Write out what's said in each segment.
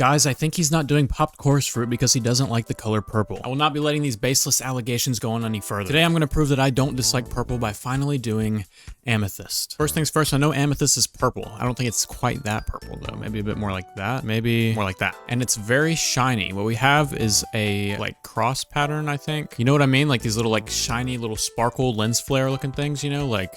Guys, I think he's not doing popped chorus fruit because he doesn't like the color purple. I will not be letting these baseless allegations go on any further. Today I'm going to prove that I don't dislike purple by finally doing Amethyst. First things first, I know Amethyst is purple. I don't think it's quite that purple though. Maybe a bit more like that. Maybe more like that. And it's very shiny. What we have is a like cross pattern, I think. You know what I mean? Like these little like shiny little sparkle lens flare looking things, you know, like...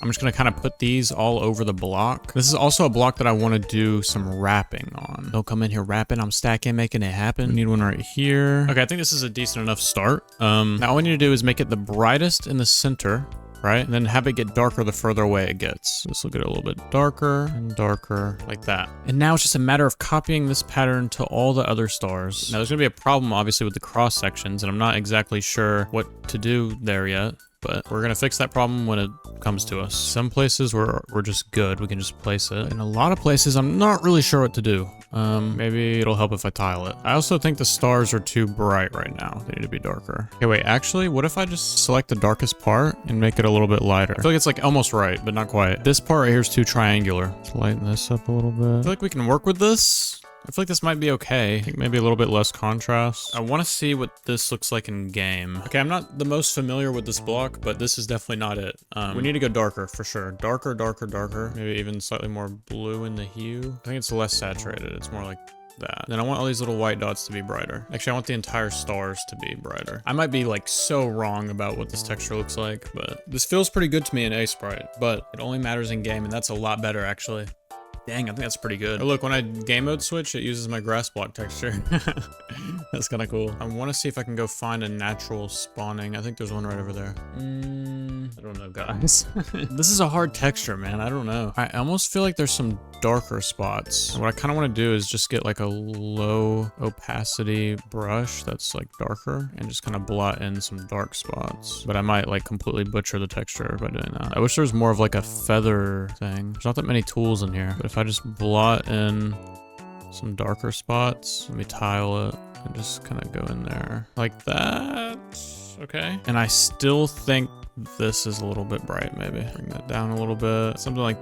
I'm just gonna kind of put these all over the block. This is also a block that I want to do some wrapping on. Don't come in here rapping, I'm stacking, making it happen. Need one right here. Okay, I think this is a decent enough start. Now all we need to do is make it the brightest in the center, right? And then have it get darker the further away it gets. This will get a little bit darker and darker like that. And now it's just a matter of copying this pattern to all the other stars. Now there's gonna be a problem obviously with the cross sections, and I'm not exactly sure what to do there yet. But we're gonna fix that problem when it comes to us. Some places we're just good, we can just place it. In a lot of places, I'm not really sure what to do. Maybe it'll help if I tile it. I also think the stars are too bright right now. They need to be darker. Okay, wait, actually, what if I just select the darkest part and make it a little bit lighter? I feel like it's like almost right, but not quite. This part right here is too triangular. Let's lighten this up a little bit. I feel like we can work with this. I feel like this might be okay. I think maybe a little bit less contrast. I want to see what this looks like in game. Okay, I'm not the most familiar with this block, but this is definitely not it. We need to go darker for sure. Darker, darker, darker. Maybe even slightly more blue in the hue. I think it's less saturated. It's more like that. Then I want all these little white dots to be brighter. Actually, I want the entire stars to be brighter. I might be like so wrong about what this texture looks like, but this feels pretty good to me in A-Sprite, but it only matters in game, and that's a lot better actually. Dang, I think that's pretty good. Oh, look, when I game mode switch, it uses my grass block texture. That's kind of cool. I want to see if I can go find a natural spawning. I think there's one right over there. I don't know, guys. This is a hard texture, man. I don't know. I almost feel like there's some darker spots. What I kind of want to do is just get like a low opacity brush that's like darker and just kind of blot in some dark spots. But I might like completely butcher the texture by doing that. I wish there was more of like a feather thing. There's not that many tools in here, but if I just blot in some darker spots, let me tile it and just kind of go in there like that. Okay. And I still think this is a little bit bright, maybe. Bring that down a little bit. Something like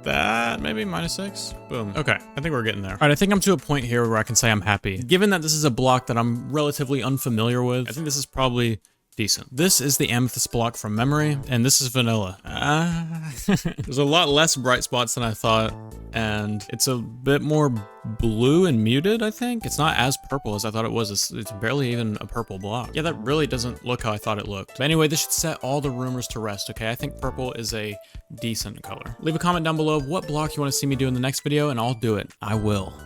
that, maybe -6. Boom. Okay, I think we're getting there. All right, I think I'm to a point here where I can say I'm happy. Given that this is a block that I'm relatively unfamiliar with, I think this is probably decent. This is the Amethyst block from memory, and this is vanilla. There's a lot less bright spots than I thought, and it's a bit more blue and muted, I think. It's not as purple as I thought it was. It's barely even a purple block. Yeah, that really doesn't look how I thought it looked. But anyway, this should set all the rumors to rest, okay? I think purple is a decent color. Leave a comment down below of what block you want to see me do in the next video, and I'll do it. I will.